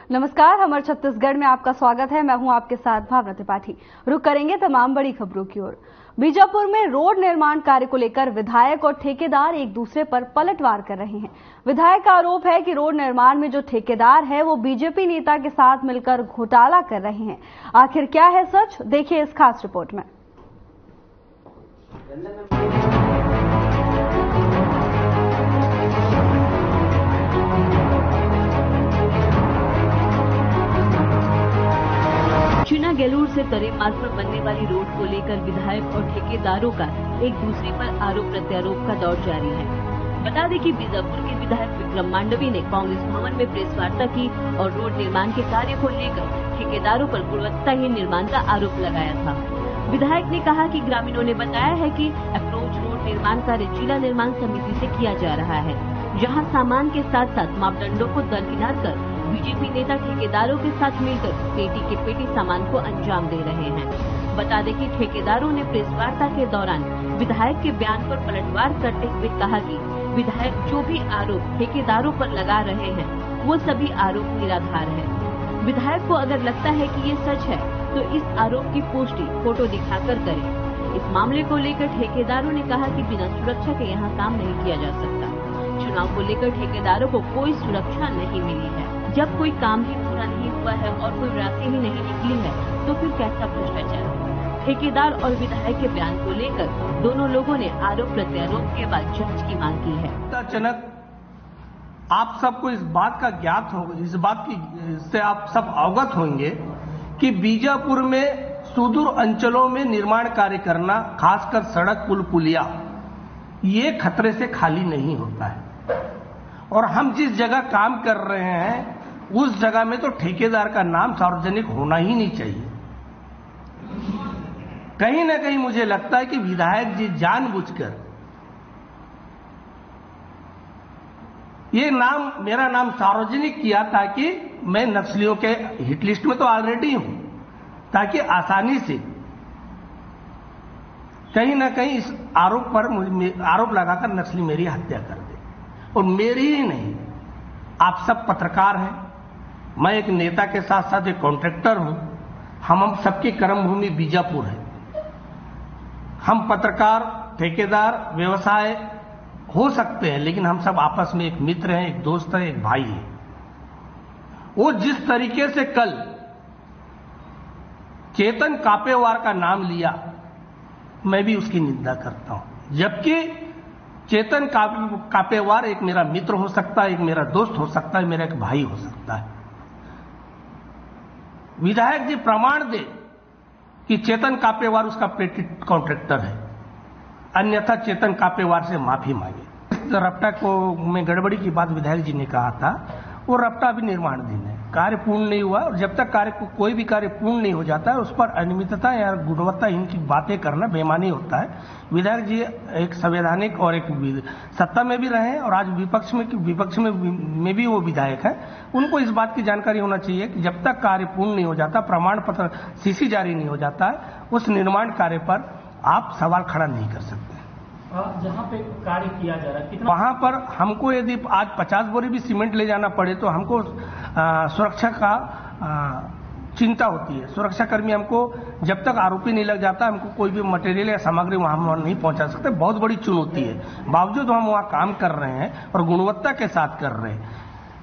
नमस्कार, हमारे छत्तीसगढ़ में आपका स्वागत है। मैं हूं आपके साथ भावना त्रिपाठी। रुक करेंगे तमाम बड़ी खबरों की ओर। बीजापुर में रोड निर्माण कार्य को लेकर विधायक और ठेकेदार एक दूसरे पर पलटवार कर रहे हैं। विधायक का आरोप है कि रोड निर्माण में जो ठेकेदार है वो बीजेपी नेता के साथ मिलकर घोटाला कर रहे हैं। आखिर क्या है सच, देखिए इस खास रिपोर्ट में। चीना गैलूर से तरे मार्ग पर बनने वाली रोड को लेकर विधायक और ठेकेदारों का एक दूसरे पर आरोप प्रत्यारोप का दौर जारी है। बता दें कि बीजापुर के विधायक विक्रम मांडवी ने कांग्रेस भवन में प्रेस वार्ता की और रोड निर्माण के कार्य को लेकर ठेकेदारों पर गुणवत्ताहीन निर्माण का आरोप लगाया था। विधायक ने कहा कि ग्रामीणों ने बताया है कि अप्रोच रोड निर्माण कार्य जिला निर्माण समिति से किया जा रहा है, जहां सामान के साथ साथ मापदंडों को दरकिनार कर बीजेपी नेता ठेकेदारों के साथ मिलकर पेटी के पेटी सामान को अंजाम दे रहे हैं। बता दें कि ठेकेदारों ने प्रेस वार्ता के दौरान विधायक के बयान पर पलटवार करते हुए कहा कि विधायक जो भी आरोप ठेकेदारों पर लगा रहे हैं वो सभी आरोप निराधार है। विधायक को अगर लगता है कि ये सच है तो इस आरोप की पुष्टि फोटो दिखाकर करें। इस मामले को लेकर ठेकेदारों ने कहा कि बिना सुरक्षा के यहाँ काम नहीं किया जा सकता। चुनाव को लेकर ठेकेदारों को कोई सुरक्षा नहीं मिली है। जब कोई काम ही पूरा नहीं हुआ है और कोई राशि ही नहीं निकली है तो फिर कैसा भ्रष्टाचार। ठेकेदार और विधायक के बयान को लेकर दोनों लोगों ने आरोप प्रत्यारोप के बाद जांच की मांग की है। अचानक आप सबको इस बात का ज्ञात होगा, इस बात की से आप सब अवगत होंगे कि बीजापुर में सुदूर अंचलों में निर्माण कार्य करना, खासकर सड़क पुल पुलिया, ये खतरे से खाली नहीं होता है। और हम जिस जगह काम कर रहे हैं उस जगह में तो ठेकेदार का नाम सार्वजनिक होना ही नहीं चाहिए। कहीं ना कहीं मुझे लगता है कि विधायक जी जानबूझकर ये मेरा नाम सार्वजनिक किया ताकि मैं नक्सलियों के हिट लिस्ट में तो ऑलरेडी हूं, ताकि आसानी से कहीं ना कहीं इस आरोप पर आरोप लगाकर नक्सली मेरी हत्या कर दे। और मेरी ही नहीं, आप सब पत्रकार हैं, मैं एक नेता के साथ साथ एक कॉन्ट्रैक्टर हूं। हम सबकी कर्मभूमि बीजापुर है। हम पत्रकार, ठेकेदार, व्यवसाय हो सकते हैं, लेकिन हम सब आपस में एक मित्र हैं, एक दोस्त है, एक भाई है। वो जिस तरीके से कल चेतन कापेवार का नाम लिया, मैं भी उसकी निंदा करता हूं। जबकि चेतन कापेवार एक मेरा मित्र हो सकता है, एक मेरा दोस्त हो सकता है, मेरा एक भाई हो सकता है। विधायक जी प्रमाण दे कि चेतन कापेवार उसका पेटी कॉन्ट्रैक्टर है, अन्यथा चेतन कापेवार से माफी मांगे। रपटा को में गड़बड़ी की बात विधायक जी ने कहा था, वो रपटा अभी निर्माणाधीन है, कार्य पूर्ण नहीं हुआ। और जब तक कोई भी कार्य पूर्ण नहीं हो जाता है उस पर अनियमितता या गुणवत्ताहीन की बातें करना बेईमानी होता है। विधायक जी एक संवैधानिक और एक सत्ता में भी रहे और आज विपक्ष में भी वो विधायक है। उनको इस बात की जानकारी होना चाहिए कि जब तक कार्य पूर्ण नहीं हो जाता, प्रमाण पत्र सीसी जारी नहीं हो जाता है, उस निर्माण कार्य पर आप सवाल खड़ा नहीं कर सकते। जहां पे कार्य किया जा रहा है कितना, वहां पर हमको यदि आज 50 बोरी भी सीमेंट ले जाना पड़े तो हमको सुरक्षा का चिंता होती है। सुरक्षा कर्मी हमको जब तक आरोपी नहीं लग जाता हमको कोई भी मटेरियल या सामग्री वहां नहीं पहुंचा सकते। बहुत बड़ी चुनौती है, बावजूद हम वहां काम कर रहे हैं और गुणवत्ता के साथ कर रहे हैं।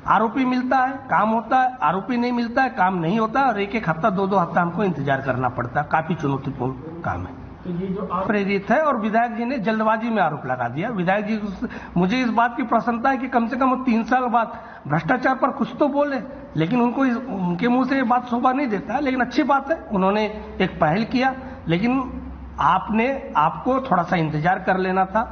आरोपी मिलता है काम होता है, आरोपी नहीं मिलता है काम नहीं होता, और एक हफ्ता 2 हफ्ता हमको इंतजार करना पड़ता है। काफी चुनौतीपूर्ण काम है। तो ये जो प्रेरित है और विधायक जी ने जल्दबाजी में आरोप लगा दिया। विधायक जी, मुझे इस बात की प्रसन्नता है कि कम से कम वो 3 साल बाद भ्रष्टाचार पर कुछ तो बोले, लेकिन उनके मुंह से ये बात शोभा नहीं देता। लेकिन अच्छी बात है, उन्होंने एक पहल किया, लेकिन आपको थोड़ा सा इंतजार कर लेना था।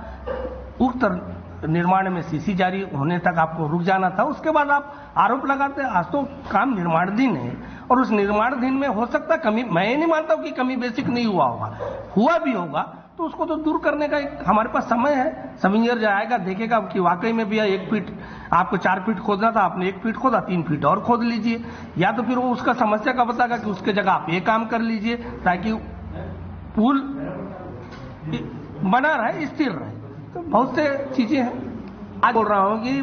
उक्त निर्माण में सीसी जारी होने तक आपको रुक जाना था, उसके बाद आप आरोप लगाते। आज तो काम निर्माणाधीन है और उस निर्माणाधीन में हो सकता कमी, मैं ये नहीं मानता हूं कि कमी बेसिक नहीं हुआ होगा, हुआ भी होगा तो उसको तो दूर करने का एक हमारे पास समय है। सब इंजीनियर जाएगा, देखेगा कि वाकई में भी 1 फीट आपको 4 फीट खोदना था, आपने 1 फीट खोदा, 3 फीट और खोद लीजिए, या तो फिर वो उसका समस्या का बताएगा कि उसके जगह आप ये काम कर लीजिए ताकि पुल बना रहे, स्थिर रहे। तो बहुत से चीजें हैं। आज बोल रहा हूं कि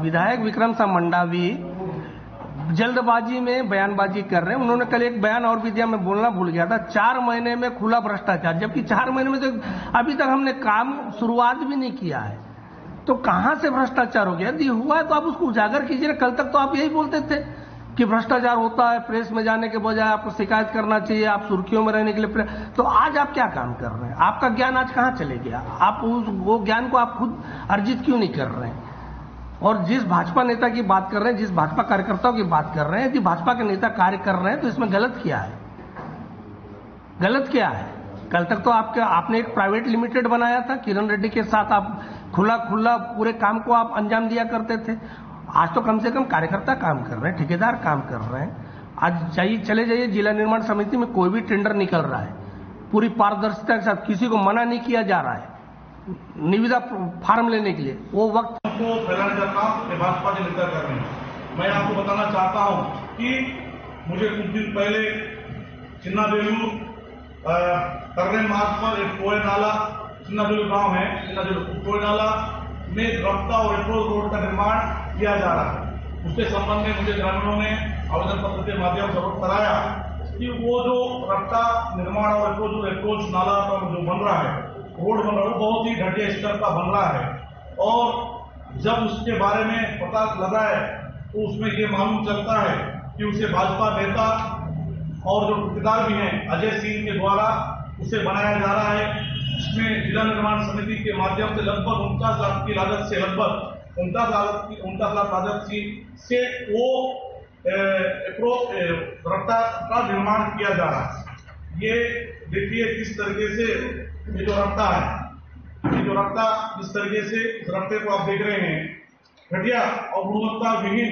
विधायक विक्रम सा मंडावी जल्दबाजी में बयानबाजी कर रहे हैं। उन्होंने कल एक बयान और भी दिया, मैं बोलना भूल गया था, 4 महीने में खुला भ्रष्टाचार, जबकि 4 महीने में तो अभी तक हमने काम शुरुआत भी नहीं किया है। तो कहां से भ्रष्टाचार हो गया? यदि हुआ है तो आप उसको उजागर कीजिए। कल तक तो आप यही बोलते थे कि भ्रष्टाचार होता है, प्रेस में जाने के बजाय आपको शिकायत करना चाहिए, आप सुर्खियों में रहने के लिए। तो आज आप क्या काम कर रहे हैं? आपका ज्ञान आज कहां चले गया? आप वो ज्ञान को आप खुद अर्जित क्यों नहीं कर रहे हैं? और जिस भाजपा नेता की बात कर रहे हैं, जिस भाजपा कार्यकर्ताओं की बात कर रहे हैं, यदि भाजपा के नेता कार्य कर रहे हैं तो इसमें गलत क्या है? गलत क्या है? कल तक तो आपने एक प्राइवेट लिमिटेड बनाया था, किरण रेड्डी के साथ आप खुला पूरे काम को आप अंजाम दिया करते थे। आज तो कम से कम कार्यकर्ता काम कर रहे हैं, ठेकेदार काम कर रहे हैं। आज चले जाइए जिला निर्माण समिति में, कोई भी टेंडर निकल रहा है पूरी पारदर्शिता के साथ, किसी को मना नहीं किया जा रहा है निविदा फार्म लेने के लिए। वो वक्त को फैलाने का काम भाजपा के नेता कर रहे हैं। मैं आपको बताना चाहता हूं कि मुझे कुछ दिन पहले चिन्नादेलू करने मार्ग पर एक कोय नाला, चिन्नादेलू गांव है, चिन्नादेलू कोय नाला में रफ्ता और अप्रोच रोड का निर्माण किया जा रहा है। उसके संबंध में मुझे ग्रामीणों ने आवेदन पत्र के माध्यम से अवगत कराया कि वो जो रफ्ता निर्माण और अप्रोच नाला का जो बन रहा है, रोड बन रहा है, वो बहुत ही घटिया स्तर का बन रहा है। और जब उसके बारे में पता लगा है तो उसमें ये मालूम चलता है कि उसे भाजपा नेता और जो ठेकेदार भी हैं अजय सिंह के द्वारा उसे बनाया जा रहा है। इसमें जिला निर्माण समिति के माध्यम से लगभग 49 लाख की लागत से लगभग 49 लाख लागत से वो रफ्ता का निर्माण किया जा रहा है। ये देखिए किस तरीके से ये जो रफ्ता है, ये जो रफ्ता जिस तरीके से इस रफ्ते को आप देख रहे हैं, घटिया और गुणवत्ता विहीन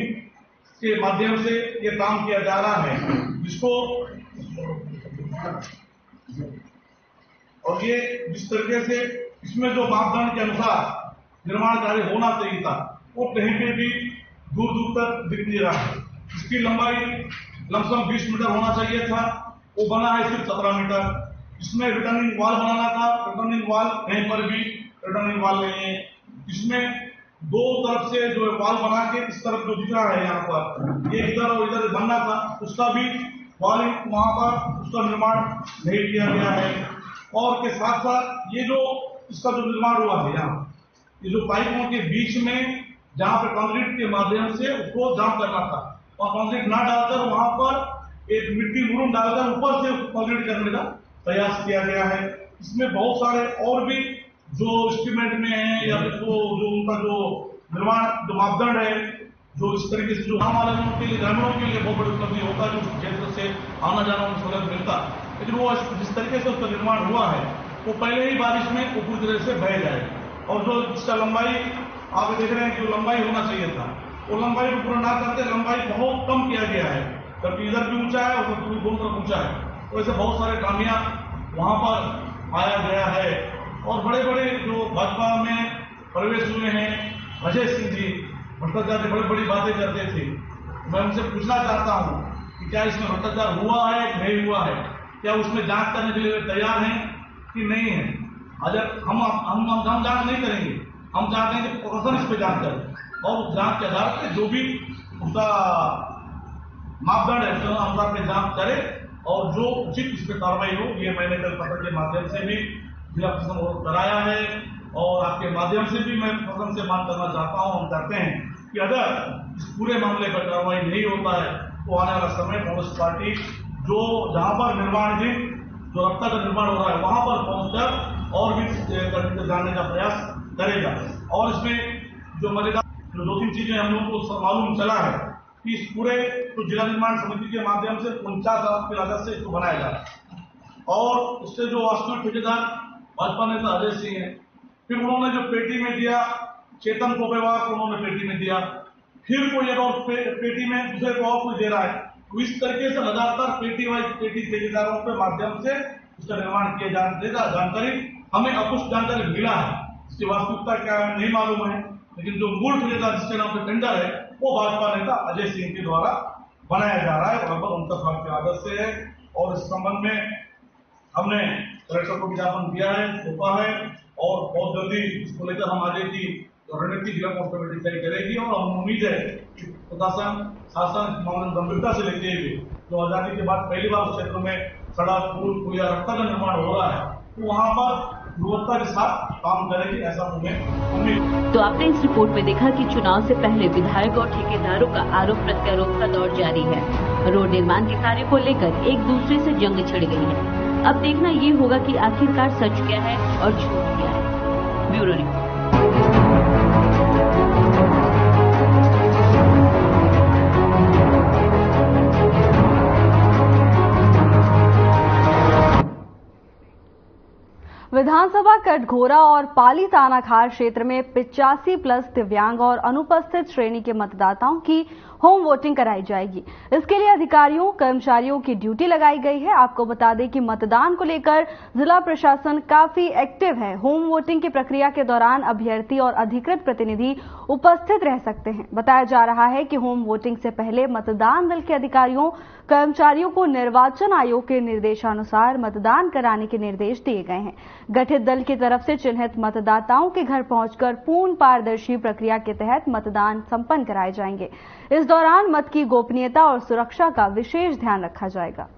के माध्यम से ये काम किया जा रहा है, जिसको और ये जिस तरीके से इसमें जो मापदंड के अनुसार निर्माण कार्य होना चाहिए था वो कहीं पे भी दूर दूर तक दिख नहीं रहा है। इसकी लंबाई लमसम 20 मीटर होना चाहिए था, वो बना है सिर्फ 17 मीटर। इसमें रिटर्निंग वॉल बनाना था, रिटर्निंग वॉल कहीं पर भी रिटर्निंग वॉल नहीं है। इसमें दो तरफ से जो वॉल बना के इस तरफ जो दिख रहा है यहाँ पर, ये इधर और इधर बनना था, उसका भी वॉलिंग वहां पर उसका निर्माण नहीं किया गया है। और के साथ साथ ये जो इसका जो निर्माण हुआ है यहाँ, ये जो पाइपों के बीच में जहां पर कंक्रीट के माध्यम से उसको जाम करना था और कंक्रीट ना डालकर वहां पर एक मिट्टी मुरुम डालकर ऊपर से कंक्रीट करने का प्रयास किया गया है। इसमें बहुत सारे और भी जो एस्टीमेट में है या फिर जो उनका जो निर्माण जो मापदंड है, जो इस तरीके से जो गाँव वालों के लिए, ग्रामीणों के लिए बहुत बड़ी उपलब्धि होता है, जो क्षेत्र से आना जाना उनको सहूलियत मिलता, लेकिन वो जिस तरीके से उसका निर्माण हुआ है वो पहले ही बारिश में वो पूरी तरह से बह जाएगा। और जो इसका लंबाई आप देख रहे हैं कि जो लंबाई होना चाहिए था वो लंबाई को पूरा ना करके लंबाई बहुत कम किया गया है, जबकि इधर भी ऊंचा है और पूरी दोनों तरफ ऊंचा है। तो ऐसे बहुत सारे खामियां वहां पर पाया गया है। और बड़े बड़े जो भाजपा में प्रवेश हुए हैं, अजय सिंह जी भ्रष्टाचार की बड़ी बड़ी बातें करते थे। मैं उनसे पूछना चाहता हूं कि क्या इसमें भ्रष्टाचार हुआ है नहीं हुआ है, क्या उसमें जांच करने के लिए तैयार हैं कि नहीं है? अगर हम जांच नहीं करेंगे, हम चाहते हैं कि प्रशासन इस पर जांच करे और उस जांच के आधार पर जो भी उसका मापदंड है उसके अनुसार पे जांच करे और जो उचित इस पर कार्रवाई हो। ये मैंने कल पत्र के माध्यम से भी जिला प्रशासन को कराया है और आपके माध्यम से भी मैं प्रशासन से मांग करना चाहता हूं। हम चाहते हैं कि अगर इस पूरे मामले पर कार्रवाई नहीं होता है तो आने वाला समय कांग्रेस पार्टी जो जहां पर निर्माणाधीन जो रफ्ता का निर्माण हो रहा है वहां पर पहुंचकर और भी जानने का प्रयास करेगा। और इसमें जो मजेदार जो 2-3 चीजें हम लोगों को मालूम चला है कि इस पूरे तो जिला निर्माण समिति के माध्यम से 49 लाख की लागत से इसको बनाया जा रहा है और उससे जो वास्तविक ठेकेदार भाजपा नेता अजय सिंह है। फिर उन्होंने जो पेटी में दिया चेतन कोपेवार को उन्होंने पेटी में दिया, फिर कोई एक और पेटी में दूसरे को और कोई दे रहा है। तो इस तरीके से लगातार पेटी वाइज पेटी ठेकेदारों के माध्यम से उसका निर्माण किया जाने का जानकारी हमें अपुष्ट जानकारी मिला है। इसकी वास्तविकता क्या है नहीं मालूम है, लेकिन जो मूल ठेकेदार जिसके नाम पर टेंडर है वो भाजपा नेता अजय सिंह के द्वारा बनाया जा रहा है, लगभग 49 लाख की लागत से है। और इस संबंध में हमने कलेक्टर को ज्ञापन दिया है, सौंपा है और बहुत जल्दी इसको लेकर हम आगे की रणनीति जिला कमेटी तय करेगी और हम उम्मीद है प्रशासन शासन मामले गंभीरता से लेते हुए जो आजादी के बाद पहली बार उस क्षेत्र में सड़क पुल या रास्ता का निर्माण हो रहा है, तो वहां पर गुणवत्ता के साथ काम करेगी, ऐसा हमें उम्मीद। तो आपने इस रिपोर्ट में देखा कि चुनाव से पहले विधायक और ठेकेदारों का आरोप प्रत्यारोप का दौर जारी है। रोड निर्माण के कार्य को लेकर एक दूसरे से जंग छिड़ गई है। अब देखना ये होगा कि आखिरकार सच क्या है और झूठ क्या है। Bureau report. विधानसभा कटघोरा और पाली तानाखार क्षेत्र में 85+ दिव्यांग और अनुपस्थित श्रेणी के मतदाताओं की होम वोटिंग कराई जाएगी। इसके लिए अधिकारियों कर्मचारियों की ड्यूटी लगाई गई है। आपको बता दें कि मतदान को लेकर जिला प्रशासन काफी एक्टिव है। होम वोटिंग की प्रक्रिया के दौरान अभ्यर्थी और अधिकृत प्रतिनिधि उपस्थित रह सकते हैं। बताया जा रहा है कि होम वोटिंग से पहले मतदान दल के अधिकारियों कर्मचारियों को निर्वाचन आयोग के निर्देशानुसार मतदान कराने के निर्देश दिए गए हैं। गठित दल की तरफ से चिन्हित मतदाताओं के घर पहुंचकर पूर्ण पारदर्शी प्रक्रिया के तहत मतदान संपन्न कराए जाएंगे। इस दौरान मत की गोपनीयता और सुरक्षा का विशेष ध्यान रखा जाएगा।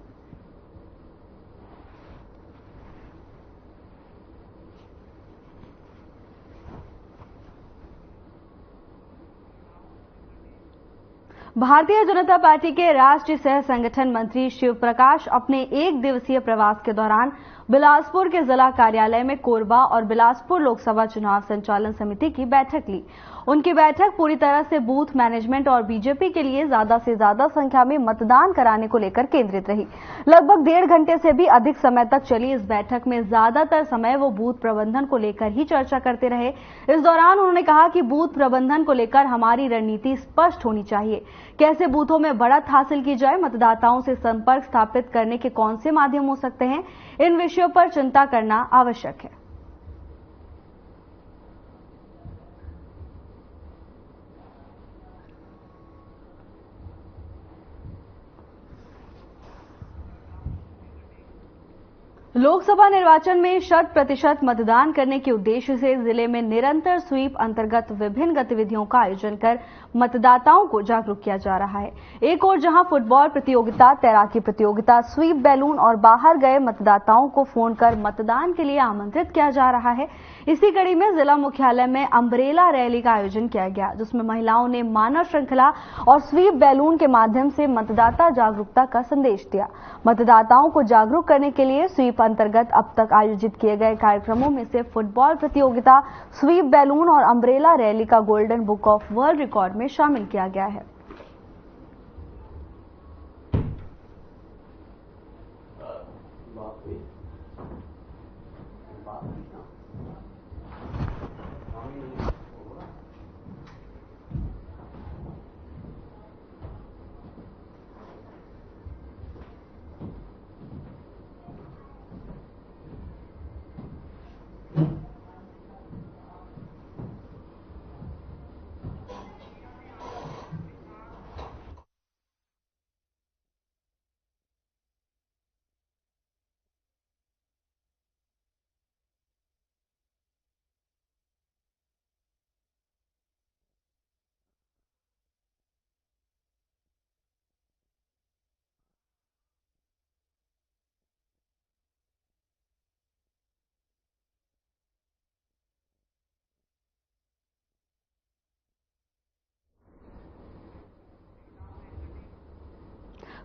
भारतीय जनता पार्टी के राष्ट्रीय सह संगठन मंत्री शिव प्रकाश अपने 1 दिवसीय प्रवास के दौरान बिलासपुर के जिला कार्यालय में कोरबा और बिलासपुर लोकसभा चुनाव संचालन समिति की बैठक ली। उनकी बैठक पूरी तरह से बूथ मैनेजमेंट और बीजेपी के लिए ज्यादा से ज्यादा संख्या में मतदान कराने को लेकर केंद्रित रही। लगभग 1.5 घंटे से भी अधिक समय तक चली इस बैठक में ज्यादातर समय वो बूथ प्रबंधन को लेकर ही चर्चा करते रहे। इस दौरान उन्होंने कहा कि बूथ प्रबंधन को लेकर हमारी रणनीति स्पष्ट होनी चाहिए। कैसे बूथों में बढ़त हासिल की जाए, मतदाताओं से संपर्क स्थापित करने के कौन से माध्यम हो सकते हैं, इन विषयों पर चिंता करना आवश्यक है। लोकसभा निर्वाचन में 100% मतदान करने के उद्देश्य से जिले में निरंतर स्वीप अंतर्गत विभिन्न गतिविधियों का आयोजन कर मतदाताओं को जागरूक किया जा रहा है। एक ओर जहां फुटबॉल प्रतियोगिता, तैराकी प्रतियोगिता, स्वीप बैलून और बाहर गए मतदाताओं को फोन कर मतदान के लिए आमंत्रित किया जा रहा है। इसी कड़ी में जिला मुख्यालय में अम्ब्रेला रैली का आयोजन किया गया, जिसमें महिलाओं ने मानव श्रृंखला और स्वीप बैलून के माध्यम से मतदाता जागरूकता का संदेश दिया। मतदाताओं को जागरूक करने के लिए स्वीप अंतर्गत अब तक आयोजित किए गए कार्यक्रमों में से फुटबॉल प्रतियोगिता, स्वीप बैलून और अम्ब्रेला रैली का golden book of world record में शामिल किया गया है।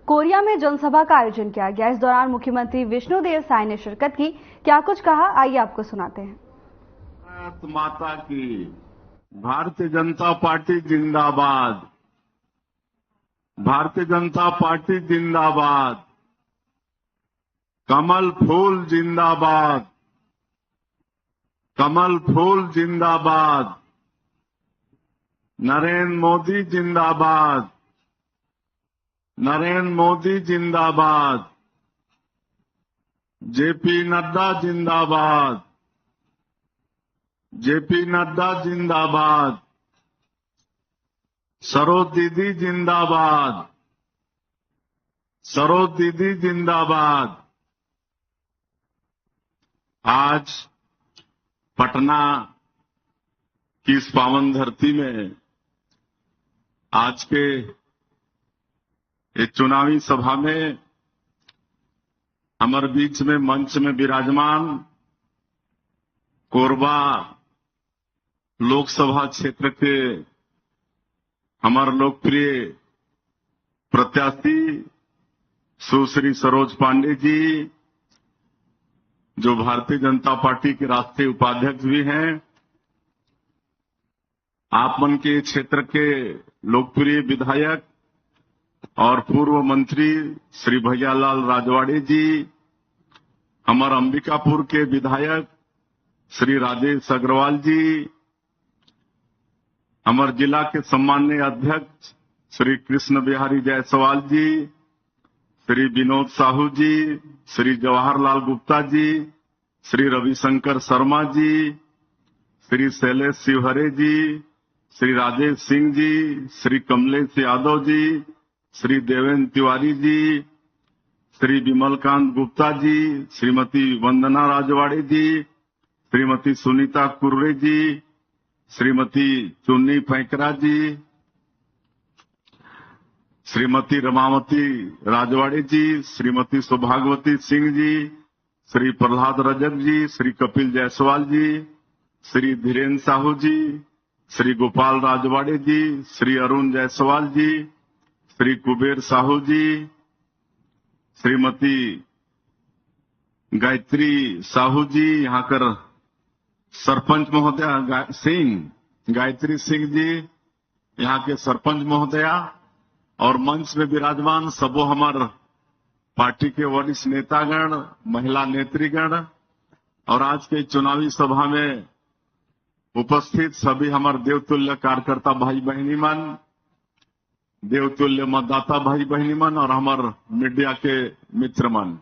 कोरिया में जनसभा का आयोजन किया गया। इस दौरान मुख्यमंत्री विष्णुदेव साय ने शिरकत की। क्या कुछ कहा, आइए आपको सुनाते हैं। भारत माता की, भारतीय जनता पार्टी जिंदाबाद, भारतीय जनता पार्टी जिंदाबाद, कमल फूल जिंदाबाद, कमल फूल जिंदाबाद, नरेंद्र मोदी जिंदाबाद, नरेंद्र मोदी जिंदाबाद, जेपी नड्डा जिंदाबाद, जेपी नड्डा जिंदाबाद, सरोज दीदी जिंदाबाद, सरोज दीदी जिंदाबाद। आज पटना की इस पावन धरती में आज के एक चुनावी सभा में हमारे बीच में मंच में विराजमान कोरबा लोकसभा क्षेत्र के हमारे लोकप्रिय प्रत्याशी सुश्री सरोज पांडे जी, जो भारतीय जनता पार्टी के राष्ट्रीय उपाध्यक्ष भी हैं, आप मन के क्षेत्र के लोकप्रिय विधायक और पूर्व मंत्री श्री भैयालाल राजवाड़े जी, हमारे अंबिकापुर के विधायक श्री राजेश अग्रवाल जी, हमारे जिला के सम्माननीय अध्यक्ष श्री कृष्ण बिहारी जायसवाल जी, श्री विनोद साहू जी, श्री जवाहरलाल गुप्ता जी, श्री रविशंकर शर्मा जी, श्री शैलेश शिवहरे जी, श्री राजेश सिंह जी, श्री कमलेश यादव जी, श्री देवेंद्र तिवारी जी, श्री विमलकांत गुप्ता जी, श्रीमती वंदना राजवाड़े जी, श्रीमती सुनीता कुर्रे जी, श्रीमती चुन्नी फैकरा जी, श्रीमती रमावती राजवाड़े जी, श्रीमती सौभाग्यवती सिंह जी, श्री प्रहलाद रजक जी, श्री कपिल जायसवाल जी, श्री धीरेन्द्र साहू जी, श्री गोपाल राजवाड़े जी, श्री अरुण जायसवाल जी, श्री कुबेर साहू जी, श्रीमती गायत्री साहू जी, यहाँ कर सरपंच महोदया गायत्री सिंह जी, यहाँ के सरपंच महोदया, और मंच में विराजमान सबो हमार पार्टी के वरिष्ठ नेतागण, महिला नेत्रीगण और आज के चुनावी सभा में उपस्थित सभी हमारे देवतुल्य कार्यकर्ता भाई बहनी मन, देवतुल्य मतदाता भाई बहनी मन और हमारे मीडिया के मित्र मन।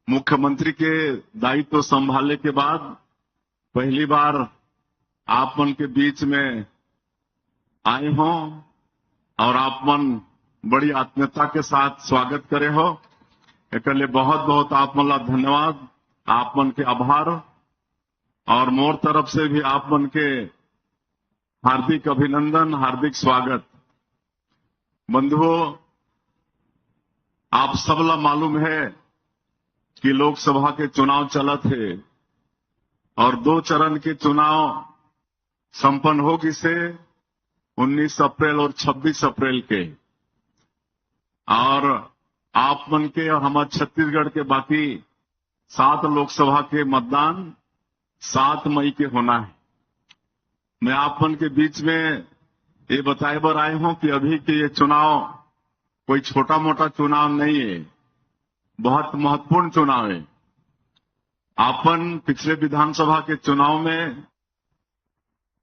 मुख्यमंत्री के दायित्व संभालने के बाद पहली बार आप मन के बीच में आए हों और आप मन बड़ी आत्मीयता के साथ स्वागत करे हो, एक लिए बहुत बहुत आप मन ला धन्यवाद, आप मन के आभार और मोर तरफ से भी आप मन के हार्दिक अभिनंदन, हार्दिक स्वागत। बंधुओं, आप सबला मालूम है कि लोकसभा के चुनाव चलत है और 2 चरण के चुनाव संपन्न होगी से 19 अप्रैल और 26 अप्रैल के, और आप मन के और हमारे छत्तीसगढ़ के बाकी 7 लोकसभा के मतदान 7 मई के होना है। मैं आप मन के बीच में ये बताए बर आए हूं कि अभी के ये चुनाव कोई छोटा मोटा चुनाव नहीं है, बहुत महत्वपूर्ण चुनाव है। आपन पिछले विधानसभा के चुनाव में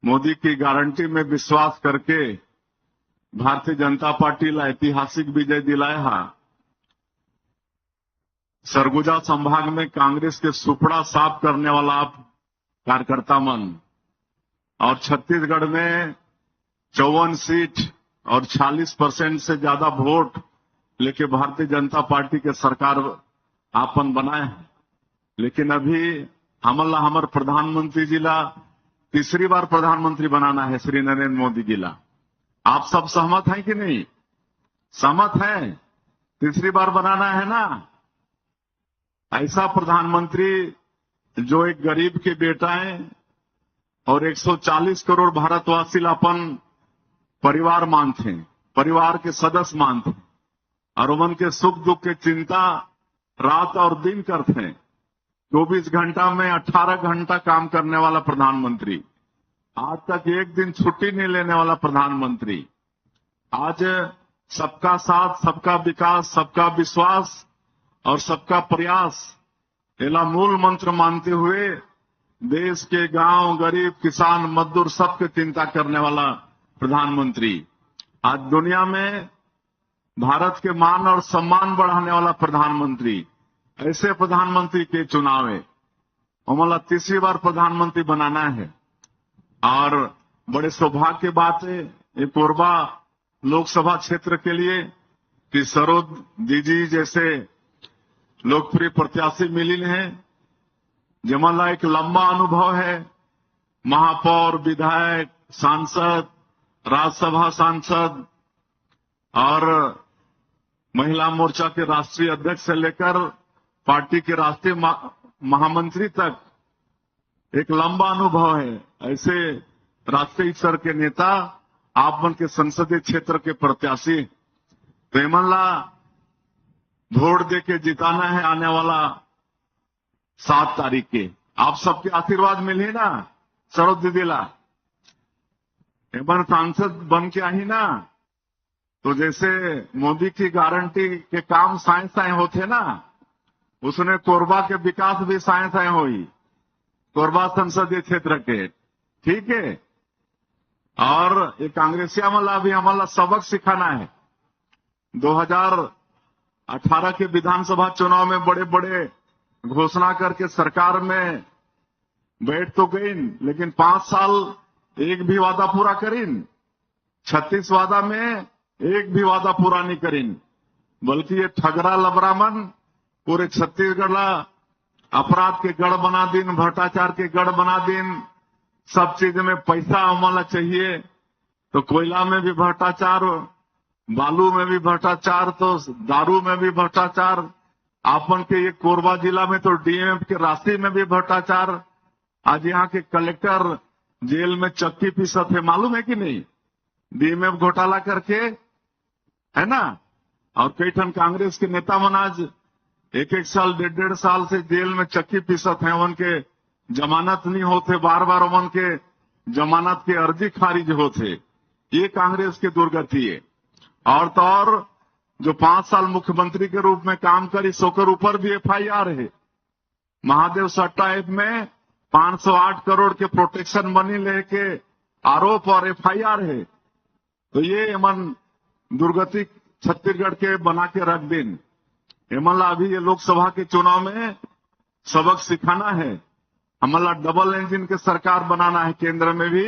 मोदी की गारंटी में विश्वास करके भारतीय जनता पार्टी ला ऐतिहासिक विजय दिलाया। सरगुजा संभाग में कांग्रेस के सुपड़ा साफ करने वाला आप कार्यकर्ता मन, और छत्तीसगढ़ में 54 सीट और 46% से ज्यादा वोट लेके भारतीय जनता पार्टी के सरकार आपन बनाए हैं। लेकिन अभी हमारे प्रधानमंत्री जी ला तीसरी बार प्रधानमंत्री बनाना है, श्री नरेंद्र मोदी जी ला। आप सब सहमत हैं कि नहीं? सहमत हैं? तीसरी बार बनाना है ना? ऐसा प्रधानमंत्री जो एक गरीब के बेटा है और 140 करोड़ भारतवासी ला अपन परिवार मानते हैं, परिवार के सदस्य मानते हैं और उमन के सुख दुख के चिंता रात और दिन करते हैं। 24 घंटा में 18 घंटा काम करने वाला प्रधानमंत्री, आज तक एक दिन छुट्टी नहीं लेने वाला प्रधानमंत्री, आज सबका साथ, सबका विकास, सबका विश्वास और सबका प्रयास एला मूल मंत्र मानते हुए देश के गांव, गरीब, किसान, मजदूर सबके चिंता करने वाला प्रधानमंत्री, आज दुनिया में भारत के मान और सम्मान बढ़ाने वाला प्रधानमंत्री, ऐसे प्रधानमंत्री के चुनाव है। हमारा तीसरी बार प्रधानमंत्री बनाना है और बड़े सौभाग्य की बात है ये कोरबा लोकसभा क्षेत्र के लिए कि सरोज दीदी जैसे लोकप्रिय प्रत्याशी मिली हैं, जमला एक लंबा अनुभव है, महापौर, विधायक, सांसद राज्यसभा सांसद और महिला मोर्चा के राष्ट्रीय अध्यक्ष से लेकर पार्टी के राष्ट्रीय महामंत्री तक एक लंबा अनुभव है। ऐसे राष्ट्रीय स्तर के नेता आप मन के संसदीय क्षेत्र के प्रत्याशी, तो एमनला वोट दे के जिताना है आने वाला 7 तारीख के। आप सबके आशीर्वाद मिले ना सरोज दीदीला, एमन सांसद बन के आई ना, तो जैसे मोदी की गारंटी के काम साए साए होते ना, उसने कोरबा के विकास भी साए साए हुई, कोरबा संसदीय क्षेत्र के, ठीक है। और ये कांग्रेसिया वाला भी हमारा सबक सिखाना है। 2018 के विधानसभा चुनाव में बड़े बड़े घोषणा करके सरकार में बैठ तो गई, लेकिन 5 साल एक भी वादा पूरा करीन। 36 वादा में एक भी वादा पूरा नहीं करीन, बल्कि ये ठगरा लबरामन पूरे छत्तीसगढ़ अपराध के गढ़ बना दिन, भ्रष्टाचार के गढ़ बना दिन। सब चीज में पैसा हमारा चाहिए, तो कोयला में भी भ्रष्टाचार, बालू में भी भ्रष्टाचार, तो दारू में भी भ्रष्टाचार। आपन के ये कोरबा जिला में तो डीएमएफ के राशि में भी भ्रष्टाचार। आज यहाँ के कलेक्टर जेल में चक्की पीसत है, मालूम है कि नहीं? डीएमएफ घोटाला करके, है ना। और कई ठन कांग्रेस के नेता मन आज 1-1 साल 1.5 साल से जेल में चक्की पीसत है, उनके जमानत नहीं होते, बार बार उनके जमानत के अर्जी खारिज होते। ये कांग्रेस की दुर्गति है। और तो और जो 5 साल मुख्यमंत्री के रूप में काम करी, सोकर ऊपर भी एफआईआर है। महादेव सट्टा ऐप में 508 करोड़ के प्रोटेक्शन मनी लेके आरोप और एफआईआर है। तो ये एमन दुर्गति छत्तीसगढ़ के बना के रख दिन। एमनला अभी ये लोकसभा के चुनाव में सबक सिखाना है। हमारा डबल इंजन के सरकार बनाना है। केंद्र में भी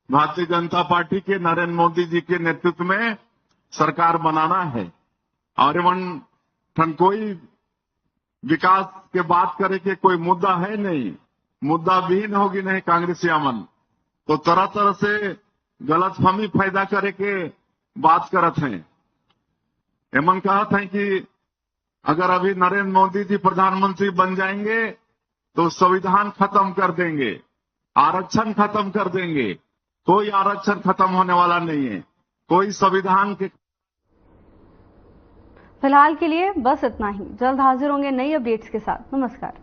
भारतीय जनता पार्टी के नरेंद्र मोदी जी के नेतृत्व में सरकार बनाना है। और एवं ठन कोई विकास के बात करे के कोई मुद्दा है नहीं, मुद्दा विहीन होगी नहीं कांग्रेसी अमन, तो तरह तरह से गलतफहमी पैदा करे के बात करत हैं। एमन कहत हैं कि अगर अभी नरेंद्र मोदी जी प्रधानमंत्री बन जाएंगे तो संविधान खत्म कर देंगे, आरक्षण खत्म कर देंगे। कोई आरक्षण खत्म होने वाला नहीं है, कोई संविधान के। फिलहाल के लिए बस इतना ही। जल्द हाजिर होंगे नई अपडेट्स के साथ। नमस्कार।